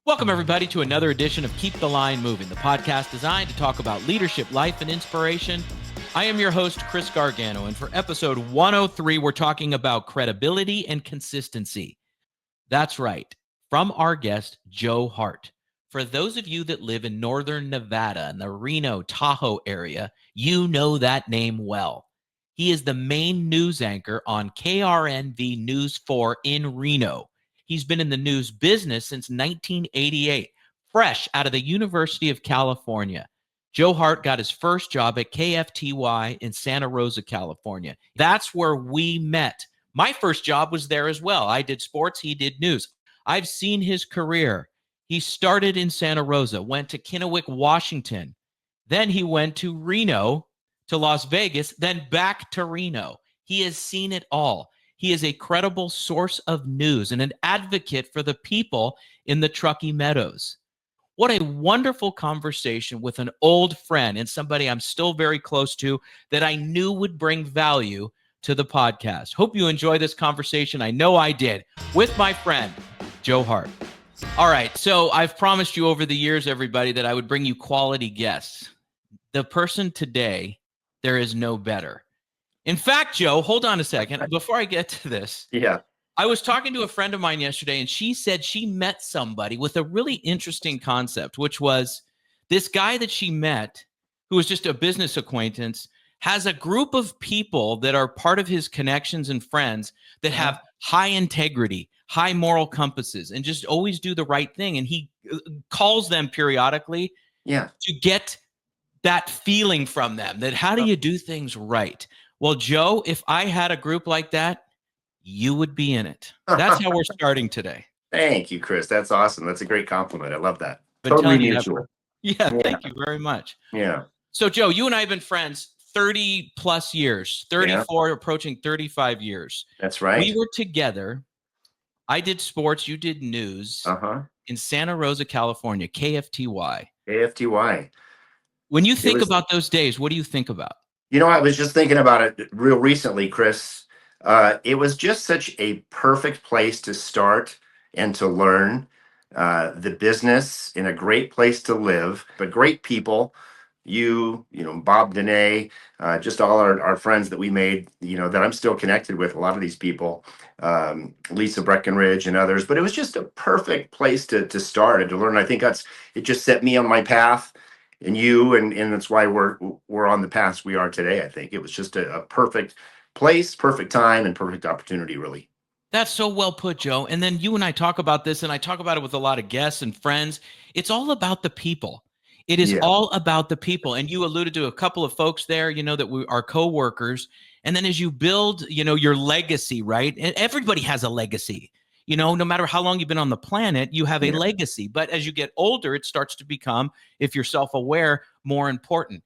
Welcome, everybody, to another edition of Keep the Line Moving, the podcast designed to talk about leadership, life, and inspiration. I am your host, Chris Gargano, and for episode 103, we're talking about credibility and consistency. That's right, from our guest, Joe Hart. For those of you that live in northern Nevada and the Reno, Tahoe area, you know that name well. He is the main news anchor on KRNV News 4 in Reno. He's been in the news business since 1988, fresh out of the University of California. Joe Hart got his first job at KFTY in Santa Rosa, California. That's where we met. My first job was there as well. I did sports, he did news. I've seen his career. He started in Santa Rosa, went to Kennewick, Washington. Then he went to Reno, to Las Vegas, then back to Reno. He has seen it all. He is a credible source of news and an advocate for the people in the Truckee Meadows. What a wonderful conversation with an old friend and somebody I'm still very close to that I knew would bring value to the podcast. Hope you enjoy this conversation. I know I did, with my friend, Joe Hart. All right, so I've promised you over the years, everybody, that I would bring you quality guests. The person today, there is no better. In fact, Joe, hold on a second. Before I get to this, I was talking to a friend of mine yesterday, and she said she met somebody with a really interesting concept, which was this guy that she met, who was just a business acquaintance, has a group of people that are part of his connections and friends that have high integrity, high moral compasses, and just always do the right thing. And he calls them periodically to get that feeling from them that how do you do things right? Well, Joe, if I had a group like that, you would be in it. That's how we're starting today. Thank you, Chris. That's awesome. That's a great compliment. I love that. Totally mutual. Thank you very much. Yeah. So, Joe, you and I have been friends 30 plus years, 34, approaching 35 years. That's right. We were together. I did sports. You did news in Santa Rosa, California, KFTY. KFTY. When you think about those days, what do you think about? You know, I was just thinking about it real recently, Chris. It was just such a perfect place to start and to learn the business, in a great place to live, but great people. You know, Bob Dene, just all our friends that we made, you know, that I'm still connected with, a lot of these people, Lisa Breckenridge and others. But it was just a perfect place to start and to learn. I think it just set me on my path. And you, and that's why we're on the path we are today. I think it was just a perfect place, perfect time, and perfect opportunity, really. That's so well put, Joe. And then you and I talk about this, and I talk about it with a lot of guests and friends. It's all about the people. It is all about the people. And you alluded to a couple of folks there, you know, that we are coworkers. And then as you build, you know, your legacy, right? And everybody has a legacy. You know, no matter how long you've been on the planet, you have a legacy. But as you get older, it starts to become, if you're self-aware, more important.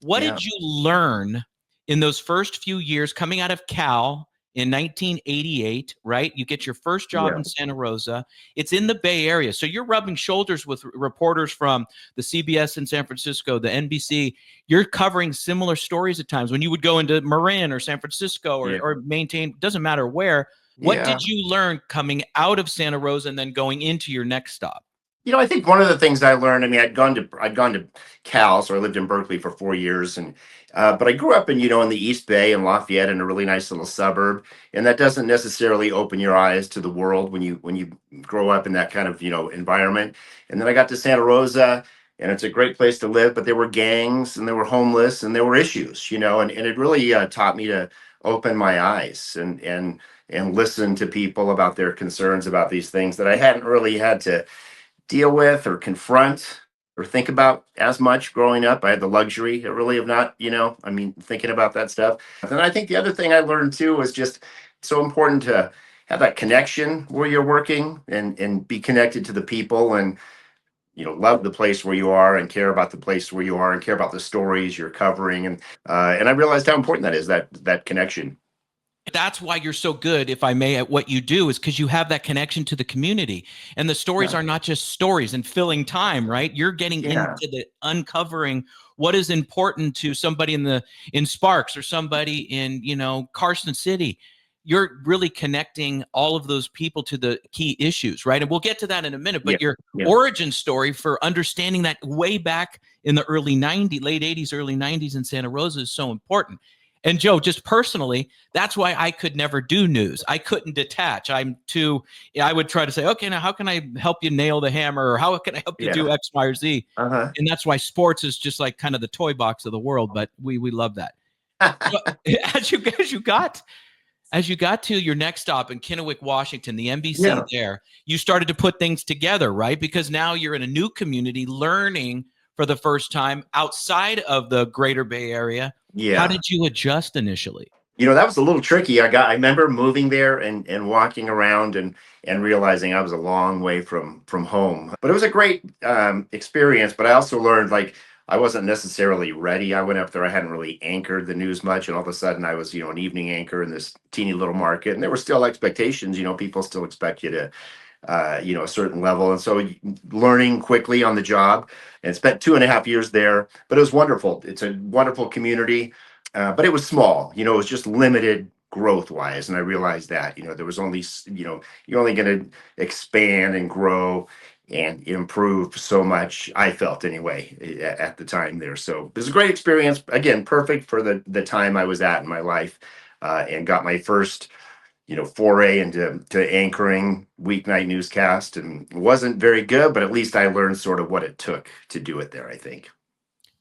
What did you learn in those first few years coming out of Cal in 1988, right? You get your first job in Santa Rosa. It's in the Bay Area. So you're rubbing shoulders with reporters from the CBS in San Francisco, the NBC. You're covering similar stories at times. When you would go into Marin or San Francisco or maintain, doesn't matter where. What did you learn coming out of Santa Rosa and then going into your next stop? You know, I think one of the things I learned, I mean, I'd gone to Cal, so I lived in Berkeley for 4 years, and but I grew up in the East Bay in Lafayette, in a really nice little suburb, and that doesn't necessarily open your eyes to the world when you grow up in that kind of environment. And then I got to Santa Rosa, and it's a great place to live, but there were gangs, and there were homeless, and there were issues, and it really taught me to open my eyes and listen to people about their concerns about these things that I hadn't really had to deal with or confront or think about as much growing up. I had the luxury really of not, thinking about that stuff. And I think the other thing I learned too was just so important to have that connection where you're working and be connected to the people and, love the place where you are and care about the place where you are and care about the stories you're covering. And I realized how important that is, that connection. That's why you're so good, if I may, at what you do, is because you have that connection to the community. And the stories are not just stories and filling time, right? You're getting into the uncovering what is important to somebody in Sparks or somebody in, Carson City. you're really connecting all of those people to the key issues, right? And we'll get to that in a minute, Yeah. but your Yeah. origin story for understanding that way back in the early 90s, late 80s, early 90s in Santa Rosa is so important. And Joe, just personally, that's why I could never do news. I couldn't detach. I would try to say, okay, now how can I help you nail the hammer? Or how can I help you do Yeah. X, Y, or Z? Uh-huh. And that's why sports is just like kind of the toy box of the world, but we love that. So, as you got to your next stop in Kennewick, Washington, the NBC Yeah. there, you started to put things together, right? Because now you're in a new community learning for the first time outside of the greater Bay Area. How Yeah. did you adjust initially? That was a little tricky. I remember moving there and walking around and realizing I was a long way from home. But it was a great experience. But I also learned, like, I wasn't necessarily ready. I went up there. I hadn't really anchored the news much, and all of a sudden I was, an evening anchor in this teeny little market, and there were still expectations. People still expect you to, a certain level, and so learning quickly on the job, and spent 2.5 years there. But it was wonderful. It's a wonderful community, but it was small. It was just limited growth wise, and I realized that there was only you're only going to expand and grow and improve so much. I felt anyway at the time there. So it was a great experience. Again, perfect for the time I was at in my life, and got my first foray into anchoring weeknight newscast, and it wasn't very good, but at least I learned sort of what it took to do it there, I think.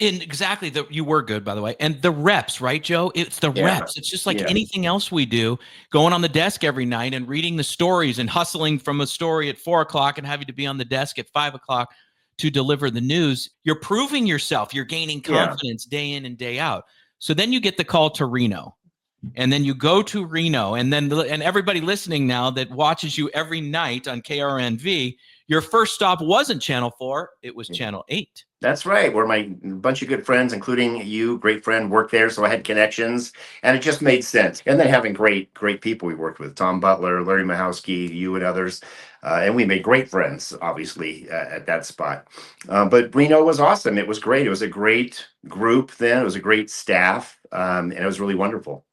And exactly, you were good, by the way. And the reps, right, Joe? It's the Yeah. reps. It's just like Yeah. anything else we do, going on the desk every night and reading the stories and hustling from a story at 4 o'clock and having to be on the desk at 5 o'clock to deliver the news. You're proving yourself. You're gaining Yeah. confidence day in and day out. So then you get the call to Reno. And then you go to Reno, and everybody listening now that watches you every night on KRNV, your first stop wasn't Channel 4, it was Channel 8. That's right. Where my bunch of good friends, including you, great friend, worked there. So I had connections, and it just made sense. And then having great people we worked with, Tom Butler, Larry Mahowski, you and others. And we made great friends, obviously, at that spot. But Reno was awesome. It was great. It was a great group then. It was a great staff. And it was really wonderful.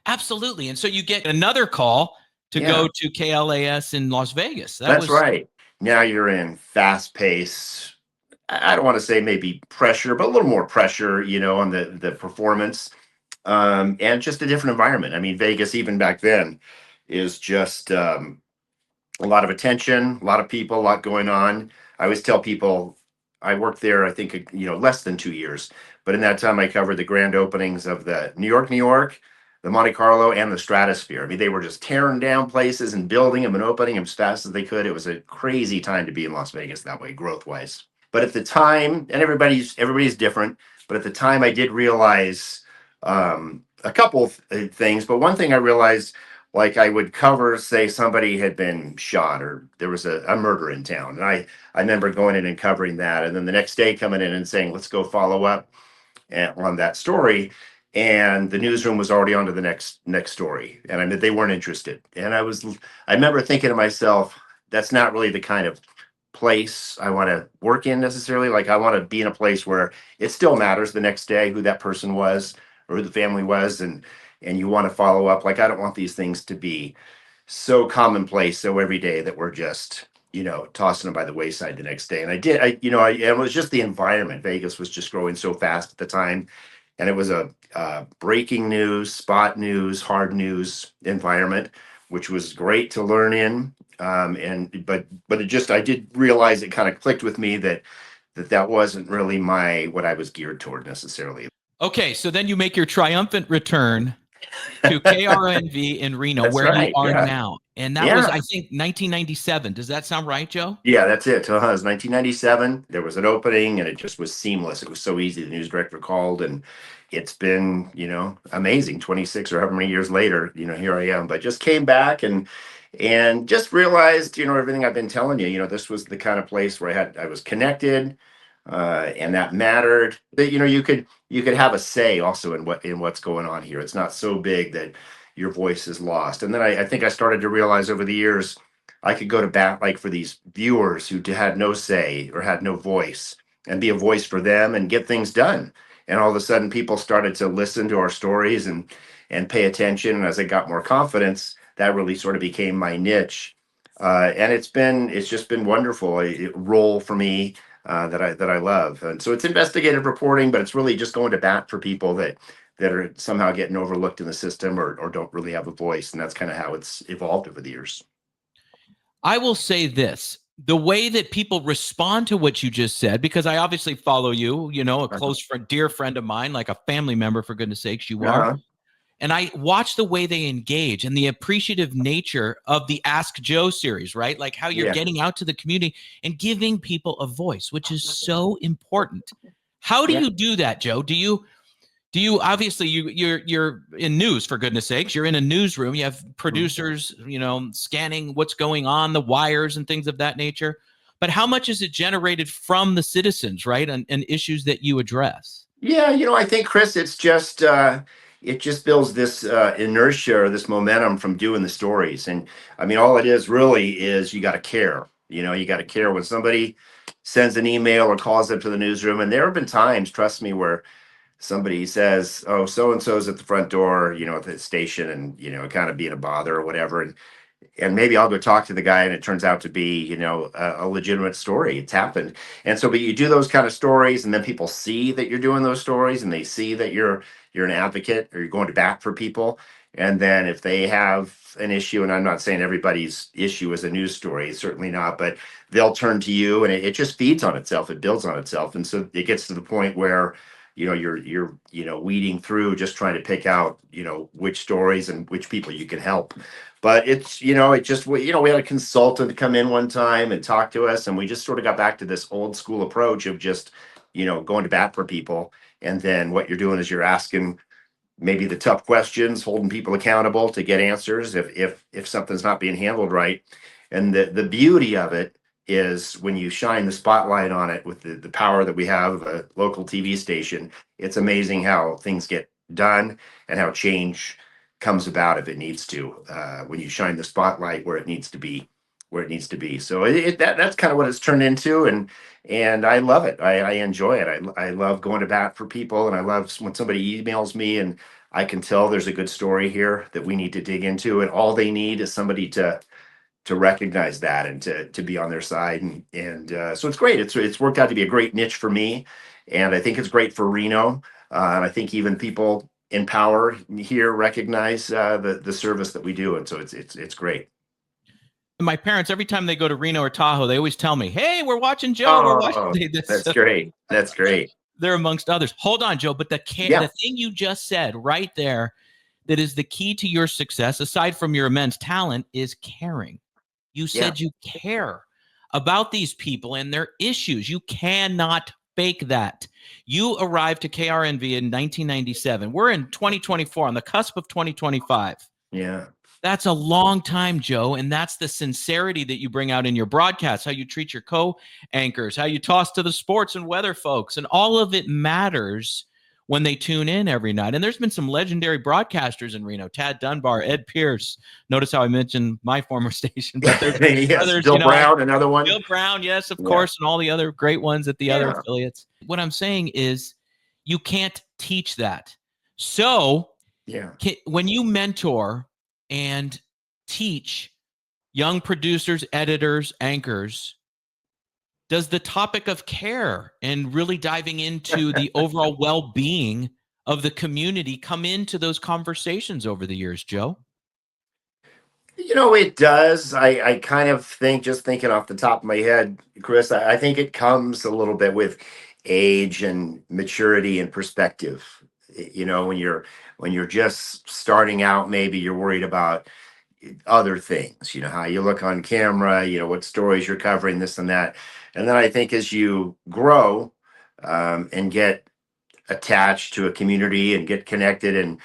Absolutely. And so you get another call to Yeah, go to KLAS in Las Vegas. That that's was right. Now you're in fast pace. I don't want to say maybe pressure, but a little more pressure, on the performance, and just a different environment. I mean, Vegas, even back then, is just a lot of attention, a lot of people, a lot going on. I always tell people I worked there, I think, less than 2 years, but in that time I covered the grand openings of the New York, the Monte Carlo, and the Stratosphere. I mean, they were just tearing down places and building them and opening them as fast as they could. It was a crazy time to be in Las Vegas that way, growth wise. But at the time, and everybody's different, but at the time I did realize a couple of things. But one thing I realized, like, I would cover, say somebody had been shot or there was a murder in town. And I remember going in and covering that. And then the next day coming in and saying, let's go follow up on that story. And the newsroom was already on to the next story. And I mean, they weren't interested. And I remember thinking to myself, that's not really the kind of place I want to work in necessarily. Like, I want to be in a place where it still matters the next day who that person was or who the family was, and you want to follow up. Like, I don't want these things to be so commonplace, so every day that we're just tossing them by the wayside the next day. And it was just the environment. Vegas was just growing so fast at the time, and it was a breaking news, spot news, hard news environment, which was great to learn in. But I did realize, it kind of clicked with me that wasn't really what I was geared toward necessarily. okay. So then you make your triumphant return to KRNV in Reno, That's where you right. are Yeah. now. And that was, Yeah. I think, 1997. Does that sound right, Joe? Yeah, that's it. It was 1997. There was an opening, and it just was seamless. It was so easy. The news director called, and it's been, amazing. 26 or however many years later, here I am. But just came back and just realized, everything I've been telling you. This was the kind of place where I was connected, and that mattered. That you could have a say also in what's going on here. It's not so big that your voice is lost. And then I think I started to realize over the years I could go to bat, like, for these viewers who had no say or had no voice, and be a voice for them and get things done. And all of a sudden, people started to listen to our stories and pay attention. And as I got more confidence, that really sort of became my niche. And it's just been wonderful a role for me that I love. And so it's investigative reporting, but it's really just going to bat for people that are somehow getting overlooked in the system or don't really have a voice. And that's kind of how it's evolved over the years. I will say this. The way that people respond to what you just said, because I obviously follow you, a Uh-huh. close friend, dear friend of mine, like a family member, for goodness sakes, you are. Uh-huh. And I watch the way they engage and the appreciative nature of the Ask Joe series, right? Like how you're Yeah. getting out to the community and giving people a voice, which is so important. How do Yeah. you do that, Joe? Do you obviously you're in news, for goodness sakes, you're in a newsroom, you have Mhm. producers, scanning what's going on, the wires and things of that nature. But how much is it generated from the citizens, right? And issues that you address? Yeah, I think Chris, it just builds this inertia or this momentum from doing the stories. And I mean, all it is really is you got to care. You got to care when somebody sends an email or calls up to the newsroom. And there have been times, trust me, where somebody says, "Oh, so and so's at the front door, at the station," and kind of being a bother or whatever. And maybe I'll go talk to the guy and it turns out to be, a legitimate story. It's happened. And so, but you do those kind of stories and then people see that you're doing those stories and they see that you're an advocate or you're going to bat for people. And then if they have an issue, and I'm not saying everybody's issue is a news story, certainly not, but they'll turn to you and it just feeds on itself. It builds on itself. And so it gets to the point where, you're weeding through just trying to pick out, which stories and which people you can help. But it just, we had a consultant come in one time and talk to us, and we just sort of got back to this old school approach of just, going to bat for people. And then what you're doing is you're asking maybe the tough questions, holding people accountable to get answers if something's not being handled right. And the beauty of it is when you shine the spotlight on it with the power that we have of a local TV station, it's amazing how things get done and how change comes about if it needs to, when you shine the spotlight where it needs to be, so that's kind of what it's turned into. And I love it. I enjoy it. I love going to bat for people, and I love when somebody emails me and I can tell there's a good story here that we need to dig into, and all they need is somebody to recognize that and to be on their side. And so it's great. It's worked out to be a great niche for me, and I think it's great for Reno. And I think even people in power here recognize the service that we do, and so it's great. My parents, every time they go to Reno or Tahoe, they always tell me, "Hey, we're watching Joe. We're watching Oh, this." that's great. That's great. They're amongst others. Hold on, Joe, but Yeah, the thing you just said right there that is the key to your success, aside from your immense talent, is caring. You yeah, said you care about these people and their issues. You cannot fake that. You arrived to KRNV in 1997. We're in 2024, on the cusp of 2025. yeah. That's a long time, Joe. And that's the sincerity that you bring out in your broadcasts, how you treat your co-anchors, how you toss to the sports and weather folks. And all of it matters when they tune in every night. And there's been some legendary broadcasters in Reno: Tad Dunbar, Ed Pierce. Notice how I mentioned my former station, but there's been Yes, others, Bill Brown, another one. Bill Brown, yes, of Yeah, course, and all the other great ones at the other yeah, affiliates. What I'm saying is you can't teach that. So yeah. when you mentor and teach young producers, editors, anchors, does the topic of care and really diving into the overall well-being of the community come into those conversations over the years, Joe? It does. I kind of think, just thinking off the top of my head, Chris, I think it comes a little bit with age and maturity and perspective. When you're just starting out, maybe you're worried about other things, how you look on camera, what stories you're covering, this and that. And then I think as you grow, and get attached to a community and get connected, and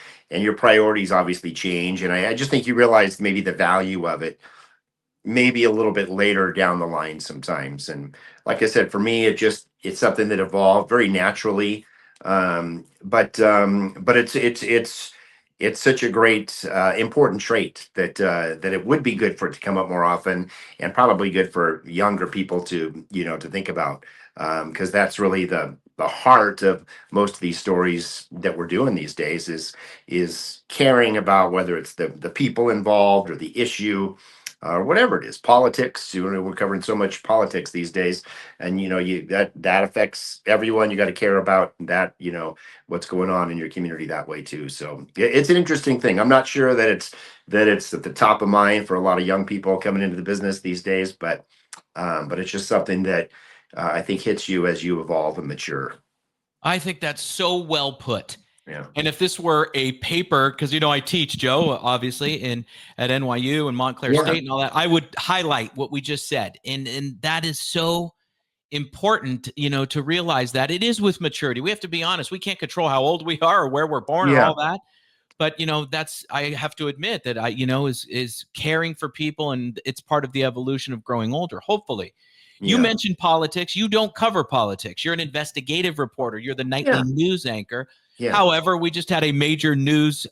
your priorities obviously change. And I just think you realize maybe the value of it maybe a little bit later down the line sometimes. And like I said, for me, it's something that evolved very naturally. But it's it's such a great, important trait that it would be good for it to come up more often, and probably good for younger people to to think about, because that's really the heart of most of these stories that we're doing these days is caring about whether it's the people involved or the issue, or whatever it is, politics. We're covering so much politics these days, and that affects everyone. You got to care about that, what's going on in your community that way too. So it's an interesting thing. I'm not sure that it's at the top of mind for a lot of young people coming into the business these days, but it's just something that I think hits you as you evolve and mature. I think that's so well put. Yeah. And if this were a paper, because I teach, Joe, obviously, in at NYU and Montclair Yeah. State and all that, I would highlight what we just said. And that is so important, to realize that it is with maturity. We have to be honest. We can't control how old we are or where we're born or Yeah. all that. But that's, I have to admit that is caring for people, and it's part of the evolution of growing older, hopefully. You Yeah. mentioned politics. You don't cover politics. You're an investigative reporter. You're the nightly Yeah. news anchor. Yeah. However, we just had a major news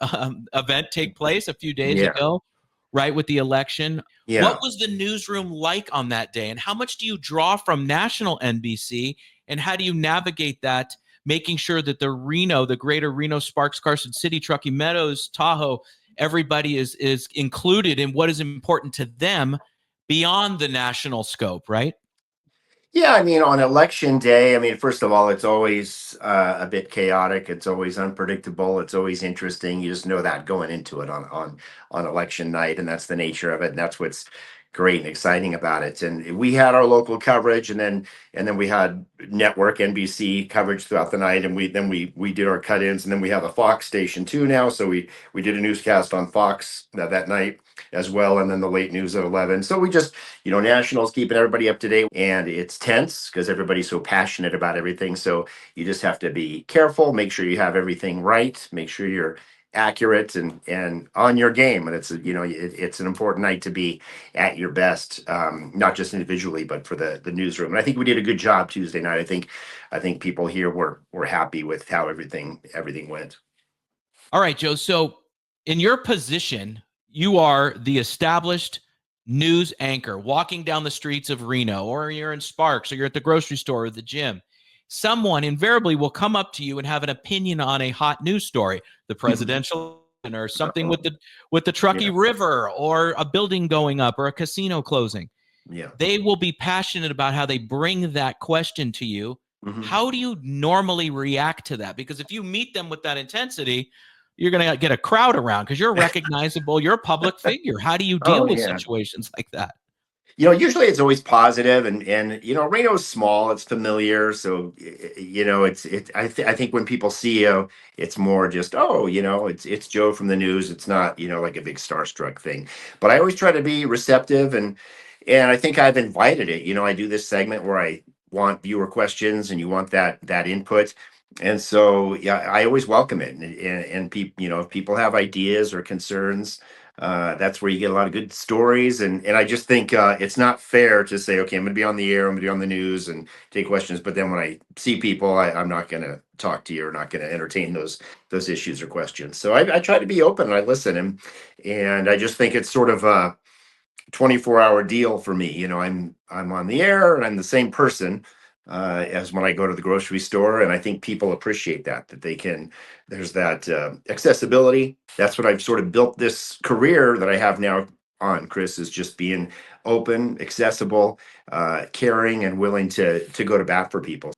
event take place a few days Yeah. ago, right, with the election. What Yeah. was the newsroom like on that day? And how much do you draw from national NBC? And how do you navigate that, making sure that the greater Reno, Sparks, Carson City, Truckee Meadows, Tahoe, everybody is included in what is important to them beyond the national scope, right? Yeah, I mean, on election day, I mean, first of all, it's always a bit chaotic. It's always unpredictable. It's always interesting. You just know that going into it on election night, and that's the nature of it. And that's what's great and exciting about it. And we had our local coverage, and then we had network NBC coverage throughout the night, and we did our cut-ins, and then we have a Fox station too now. So we did a newscast on Fox that night as well, and then the late news at 11. So we just nationals keeping everybody up to date, and it's tense because everybody's so passionate about everything. So you just have to be careful, make sure you have everything right, make sure you're accurate and on your game. And it's an important night to be at your best, not just individually, but for the newsroom. And I think we did a good job Tuesday night. I think people here were happy with how everything went. All right, Joe. So, in your position, you are the established news anchor walking down the streets of Reno, or you're in Sparks, or you're at the grocery store or the gym. Someone invariably will come up to you and have an opinion on a hot news story, the presidential election, or something Uh-oh. with the Truckee Yeah. River, or a building going up, or a casino closing. Yeah. They will be passionate about how they bring that question to you. Mhm. How do you normally react to that? Because if you meet them with that intensity, you're going to get a crowd around because you're recognizable, you're a public figure. How do you deal Oh with yeah. situations like that? Usually it's always positive, and Reno's small, it's familiar, so I think when people see you, it's more just, oh, it's Joe from the news. It's not like a big starstruck thing, but I always try to be receptive, and I think I've invited it. I do this segment where I want viewer questions, and you want that input. And so, yeah, I always welcome it, and people, if people have ideas or concerns, that's where you get a lot of good stories. And I just think it's not fair to say, okay, I'm going to be on the air, I'm going to be on the news and take questions, but then when I see people, I'm not going to talk to you, or not going to entertain those issues or questions. So I try to be open, and I listen, and I just think it's sort of a 24-hour deal for me. I'm on the air, and I'm the same person as when I go to the grocery store, and I think people appreciate that they can. There's that accessibility. That's what I've sort of built this career that I have now on, Chris, is just being open, accessible, caring, and willing to go to bat for people.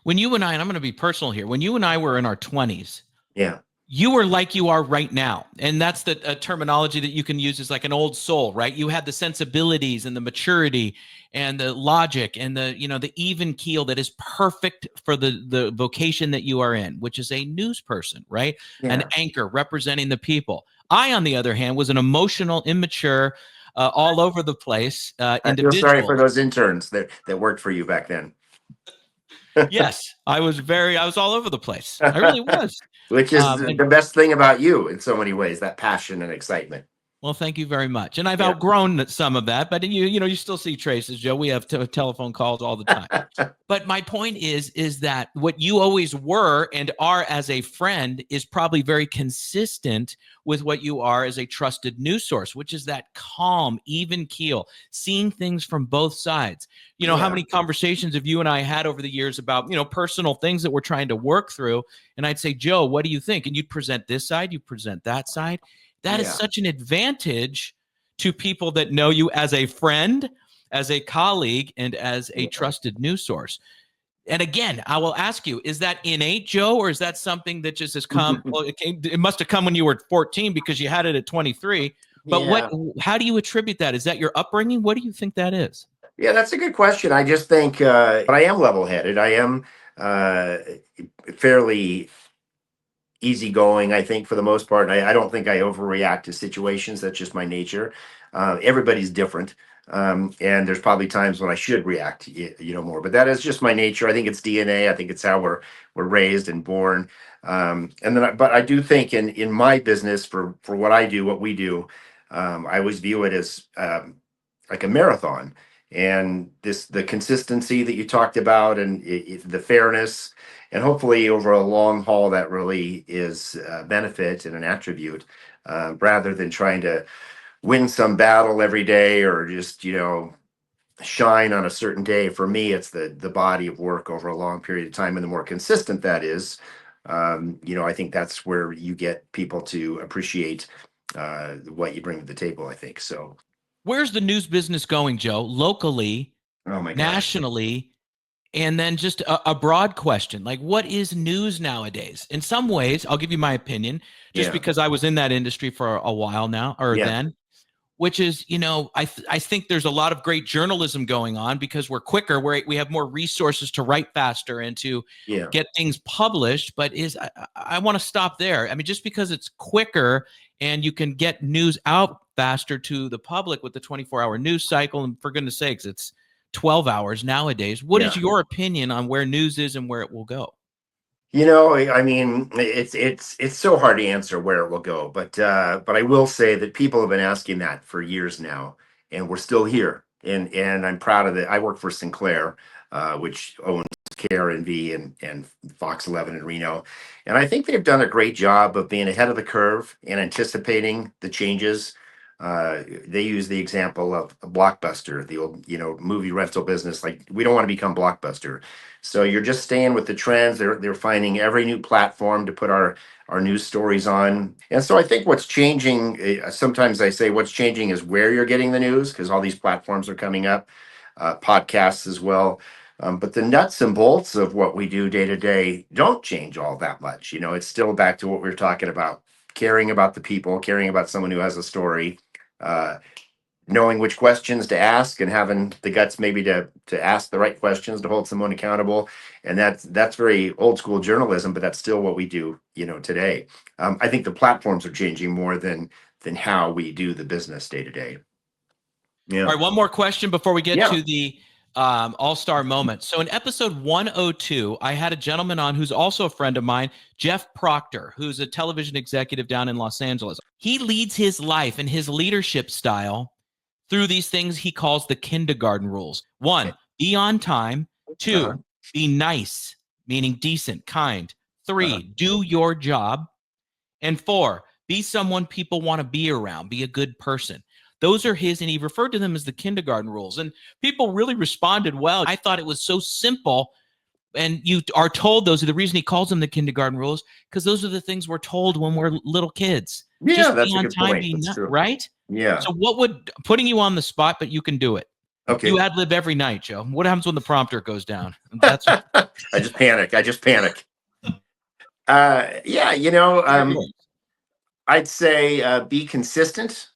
When you and I'm going to be personal here, when you and I were in our 20s, Yeah. you were like you are right now. And that's the terminology that you can use, is like an old soul, right? You had the sensibilities and the maturity and the logic and the even keel that is perfect for the vocation that you are in, which is a news person, right? An Yeah. anchor representing the people. I, on the other hand, was an emotional, immature, all over the place I feel sorry for individual. those interns that worked for you back then. Yes, I was all over the place. I really was. Which is the And best thing about you in so many ways, that passion and excitement. Well, thank you very much. And I've Yeah. outgrown some of that, but you still see traces, Joe. We have telephone calls all the time. But my point is that what you always were and are as a friend is probably very consistent with what you are as a trusted news source, which is that calm, even keel, seeing things from both sides. How Yeah. many conversations have you and I had over the years about, personal things that we're trying to work through? And I'd say, Joe, what do you think? And you'd present this side, you present that side. That is Yeah. such an advantage to people that know you as a friend, as a colleague, and as a trusted news source. And again, I will ask you, is that innate, Joe, or is that something that just has come? Well, it must have come when you were 14 because you had it at 23. But Yeah. how do you attribute that? Is that your upbringing? What do you think that is? Yeah, that's a good question. I just think, but I am level-headed. I am uh, fairly easygoing, I think, for the most part. I don't think I overreact to situations. That's just my nature. Everybody's different. And there's probably times when I should react, more, but that is just my nature. I think it's DNA. I think it's how we're raised and born. But I do think in my business for what I do, what we do, I always view it as like a marathon. And the consistency that you talked about, and the fairness, and hopefully over a long haul that really is a benefit and an attribute, rather than trying to win some battle every day or just shine on a certain day. For me, it's the body of work over a long period of time, and the more consistent that is, I think that's where you get people to appreciate what you bring to the table, I think so. Where's the news business going, Joe? Locally, Oh my gosh. nationally, and then just a broad question, like what is news nowadays? In some ways, I'll give you my opinion, just Yeah. because I was in that industry for a while now, or Yeah. then, which is, I think there's a lot of great journalism going on because we're quicker, we have more resources to write faster and to Yeah. get things published. But I want to stop there. I mean, just because it's quicker and you can get news out faster to the public with the 24-hour news cycle, and for goodness sakes, it's 12 hours nowadays. What is Yeah. your opinion on where news is and where it will go? I mean, it's so hard to answer where it will go, but I will say that people have been asking that for years now, and we're still here, and I'm proud of it. I work for Sinclair, which owns KRNV and Fox 11 in Reno, and I think they've done a great job of being ahead of the curve and anticipating the changes. They use the example of a Blockbuster, the old movie rental business. Like, we don't want to become Blockbuster, so you're just staying with the trends. They're finding every new platform to put our news stories on. And so I think what's changing, sometimes I say what's changing is where you're getting the news, because all these platforms are coming up, podcasts as well. But the nuts and bolts of what we do day to day don't change all that much. It's still back to what we were talking about: caring about the people, caring about someone who has a story, uh, knowing which questions to ask, and having the guts maybe to ask the right questions to hold someone accountable. And that's very old school journalism, but that's still what we do today. I think the platforms are changing more than how we do the business day to day. All Yeah. right, one more question before we get Yeah. to the all-star moment. So in episode 102, I had a gentleman on who's also a friend of mine, Jeff Proctor, who's a television executive down in Los Angeles. He leads his life and his leadership style through these things he calls the kindergarten rules. Okay. One, be on time. Uh-huh. Two, be nice, meaning decent, kind. Uh-huh. Three, do your job. And four, be someone people want to be around, be a good person. Those are his, and he referred to them as the kindergarten rules. And people really responded well. I thought it was so simple. And you are told those are the reason he calls them the kindergarten rules, because those are the things we're told when we're little kids. Yeah, Just be that's a on good time, point. be That's not, true. right? Yeah. So what would, putting you on the spot, but you can do it. You Okay. ad lib every night, Joe. What happens when the prompter goes down? That's I just panic. I just panic. Yeah, I'd say be consistent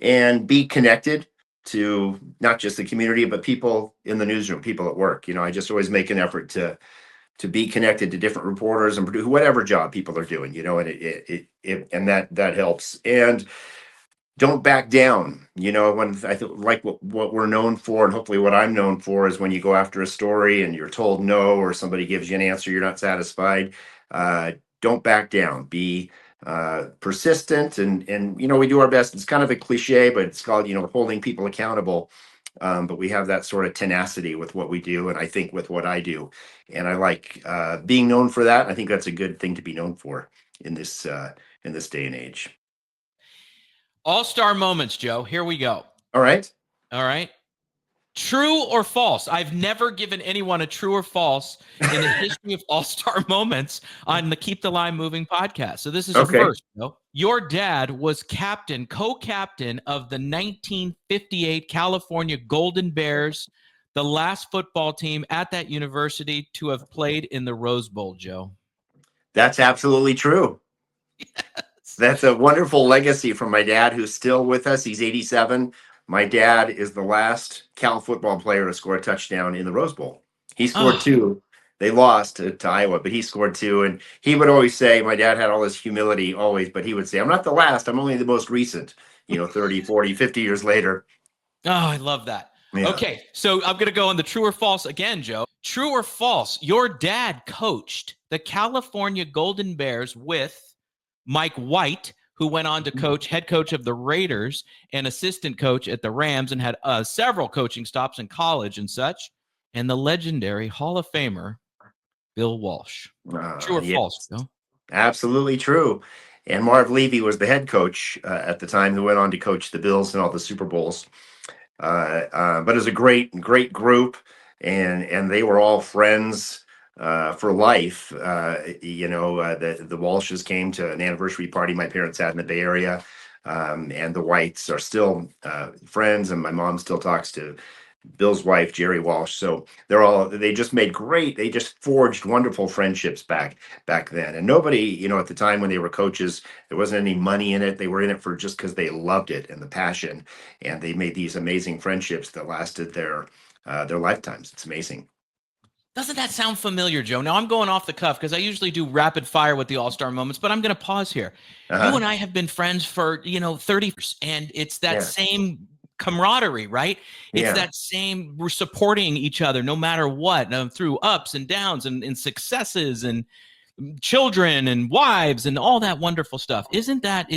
and be connected to not just the community, but people in the newsroom, people at work. I just always make an effort to be connected to different reporters and whatever job people are doing. And and that helps. And don't back down. When I think, like, what we're known for, and hopefully what I'm known for, is when you go after a story and you're told no, or somebody gives you an answer you're not satisfied. Don't back down. persistent, and we do our best. It's kind of a cliche, but it's called holding people accountable. But we have that sort of tenacity with what we do, and I think with what I do, and I like being known for that. I think that's a good thing to be known for in this day and age. All-star moments, Joe. Here we go. All right. All right. True or false? I've never given anyone a true or false in the history of all-star moments on the Keep the Line Moving podcast. So this is a Okay. first. Joe. Your dad was co-captain of the 1958 California Golden Bears, the last football team at that university to have played in the Rose Bowl, Joe. That's absolutely true. That's a wonderful legacy from my dad, who's still with us. He's 87. My dad is the last Cal football player to score a touchdown in the Rose Bowl. He scored two. They lost to Iowa, but he scored two. And he would always say, my dad had all this humility always, but he would say, I'm not the last. I'm only the most recent, 30, 40, 50 years later. Oh, I love that. Yeah. Okay, so I'm going to go on the true or false again, Joe. True or false? Your dad coached the California Golden Bears with Mike White, who went on to coach, head coach of the Raiders and assistant coach at the Rams, and had several coaching stops in college and such, and the legendary Hall of Famer, Bill Walsh. True or false, Joe? Absolutely true. And Marv Levy was the head coach at the time, who went on to coach the Bills in all the Super Bowls. But it was a great group, and they were all friends for life. The Walshes came to an anniversary party my parents had in the Bay Area, and the Whites are still friends, and my mom still talks to Bill's wife, Jerry Walsh. So they just forged wonderful friendships back then. And nobody, at the time when they were coaches, there wasn't any money in it. They were in it for just because they loved it and the passion. And they made these amazing friendships that lasted their lifetimes. It's amazing. Doesn't that sound familiar, Joe? Now I'm going off the cuff because I usually do rapid fire with the all-star moments, but I'm going to pause here. Uh-huh. You and I have been friends for, 30 years, and it's that same camaraderie, right? It's that same, we're supporting each other no matter what, through ups and downs and successes and children and wives and all that wonderful stuff. Isn't that,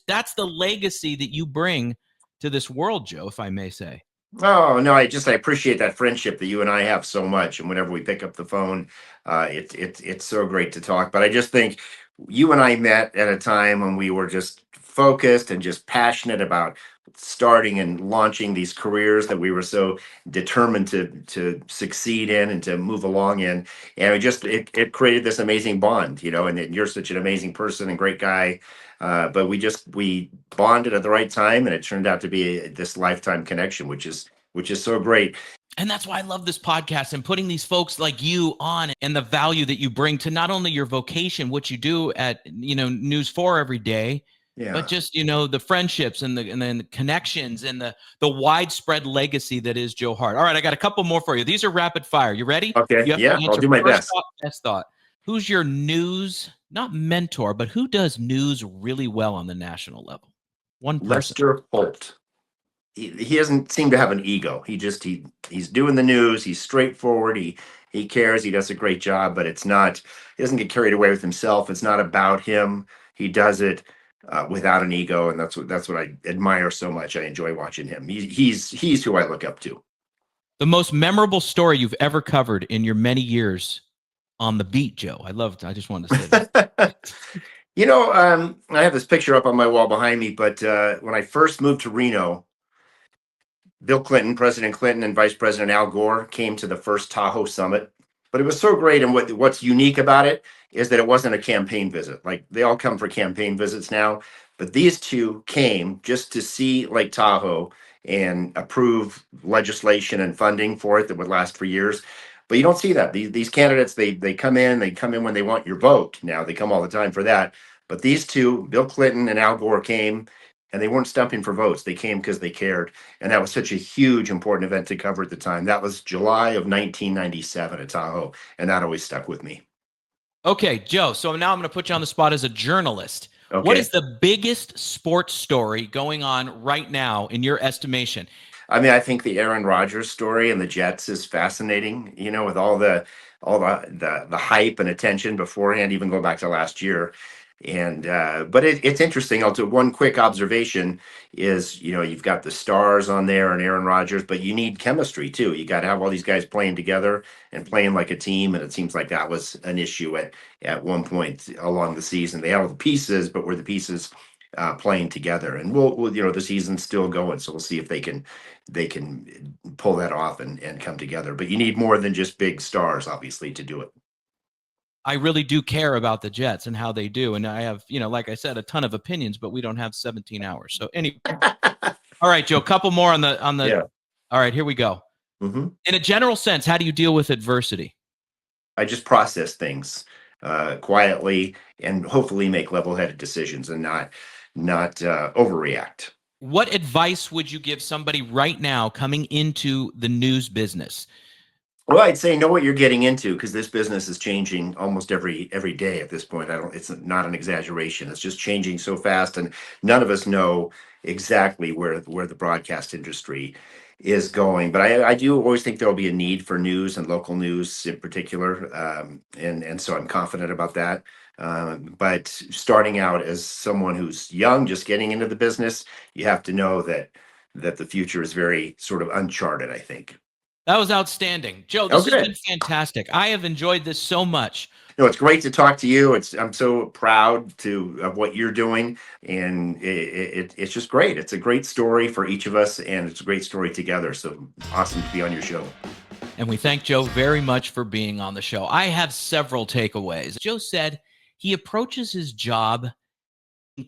that's the legacy that you bring to this world, Joe, if I may say. Oh no, I appreciate that friendship that you and I have so much. And whenever we pick up the phone, it's so great to talk. But I just think you and I met at a time when we were just focused and just passionate about starting and launching these careers that we were so determined to succeed in and to move along in. And it created this amazing bond, and you're such an amazing person and great guy. But we bonded at the right time, and it turned out to be this lifetime connection, which is so great. And that's why I love this podcast and putting these folks like you on, and the value that you bring to not only your vocation, what you do at News 4 every day, but just the friendships and the connections and the widespread legacy that is Joe Hart. All right, I got a couple more for you. These are rapid fire. You ready? Okay. I'll do my best. Best thought. Who's your news, not mentor, but who does news really well on the national level? One person. Lester Holt. He doesn't seem to have an ego. He's doing the news. He's straightforward. He cares. He does a great job, but he doesn't get carried away with himself. It's not about him. He does it without an ego, and that's what I admire so much. I enjoy watching him. He's who I look up to. The most memorable story you've ever covered in your many years on the beat, Joe. I just wanted to say that. I have this picture up on my wall behind me, but when I first moved to Reno, Bill Clinton, President Clinton, and Vice President Al Gore came to the first Tahoe summit. But it was so great, and what's unique about it is that it wasn't a campaign visit. Like, they all come for campaign visits now, but these two came just to see Lake Tahoe and approve legislation and funding for it that would last for years. But you don't see that. These candidates, they come in when they want your vote. Now, they come all the time for that. But these two, Bill Clinton and Al Gore, came, and they weren't stumping for votes. They came because they cared. And that was such a huge, important event to cover at the time. That was July of 1997 at Tahoe, and that always stuck with me. Okay, Joe, so now I'm going to put you on the spot as a journalist. Okay. What is the biggest sports story going on right now in your estimation? I mean, I think the Aaron Rodgers story and the Jets is fascinating, with all the hype and attention beforehand, even going back to last year. And but it's interesting. I'll do one quick observation is, you've got the stars on there and Aaron Rodgers, but you need chemistry too. You got to have all these guys playing together and playing like a team. And it seems like that was an issue at one point along the season. They had all the pieces, but were the pieces playing together? And we'll the season's still going, so we'll see if they can pull that off and come together. But you need more than just big stars, obviously, to do it. I really do care about the Jets and how they do. And I have, like I said, a ton of opinions, but we don't have 17 hours. So anyway, all right, Joe, a couple more on the, Yeah. All right, here we go. Hmm. In a general sense, how do you deal with adversity? I just process things quietly and hopefully make level-headed decisions and not overreact. What advice would you give somebody right now coming into the news business? Well, I'd say know what you're getting into, because this business is changing almost every day at this point. It's not an exaggeration. It's just changing so fast, and none of us know exactly where the broadcast industry is going. But I do always think there will be a need for news and local news in particular, and so I'm confident about that. But starting out as someone who's young, just getting into the business, you have to know that the future is very sort of uncharted, I think. That was outstanding. Joe, this has been fantastic. I have enjoyed this so much. No, it's great to talk to you. I'm so proud of what you're doing, and it's just great. It's a great story for each of us, and it's a great story together. So awesome to be on your show. And we thank Joe very much for being on the show. I have several takeaways. Joe said he approaches his job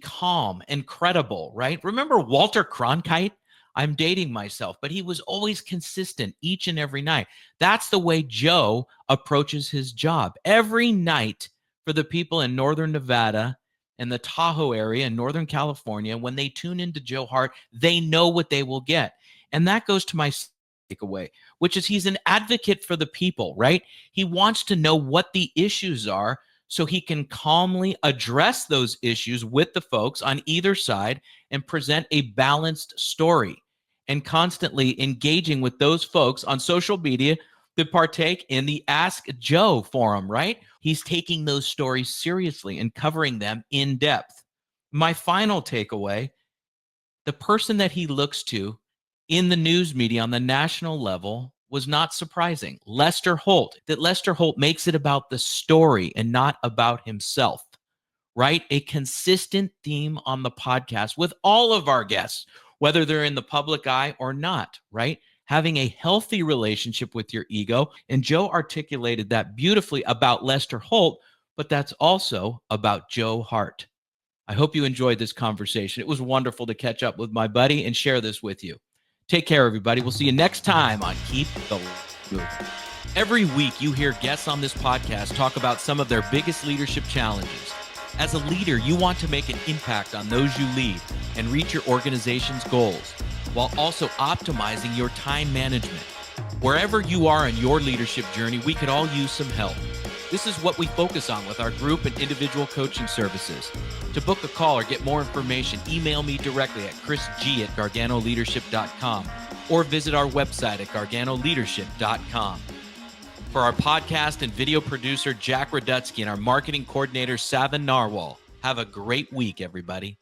calm and credible, right? Remember Walter Cronkite? I'm dating myself, but he was always consistent each and every night. That's the way Joe approaches his job. Every night for the people in Northern Nevada and the Tahoe area in Northern California, when they tune into Joe Hart, they know what they will get. And that goes to my takeaway, which is he's an advocate for the people, right? He wants to know what the issues are so he can calmly address those issues with the folks on either side and present a balanced story, and constantly engaging with those folks on social media to partake in the Ask Joe forum, right? He's taking those stories seriously and covering them in depth. My final takeaway, the person that he looks to in the news media on the national level was not surprising. Lester Holt, that Lester Holt makes it about the story and not about himself, right? A consistent theme on the podcast with all of our guests, whether they're in the public eye or not, right? Having a healthy relationship with your ego. And Joe articulated that beautifully about Lester Holt, but that's also about Joe Hart. I hope you enjoyed this conversation. It was wonderful to catch up with my buddy and share this with you. Take care, everybody. We'll see you next time on Keep the Moving. Every week, you hear guests on this podcast talk about some of their biggest leadership challenges. As a leader, you want to make an impact on those you lead and reach your organization's goals, while also optimizing your time management. Wherever you are in your leadership journey, we could all use some help. This is what we focus on with our group and individual coaching services. To book a call or get more information, email me directly at chrisg@garganoleadership.com or visit our website at garganoleadership.com. For our podcast and video producer, Jack Radutsky, and our marketing coordinator, Savin Narwal, have a great week, everybody.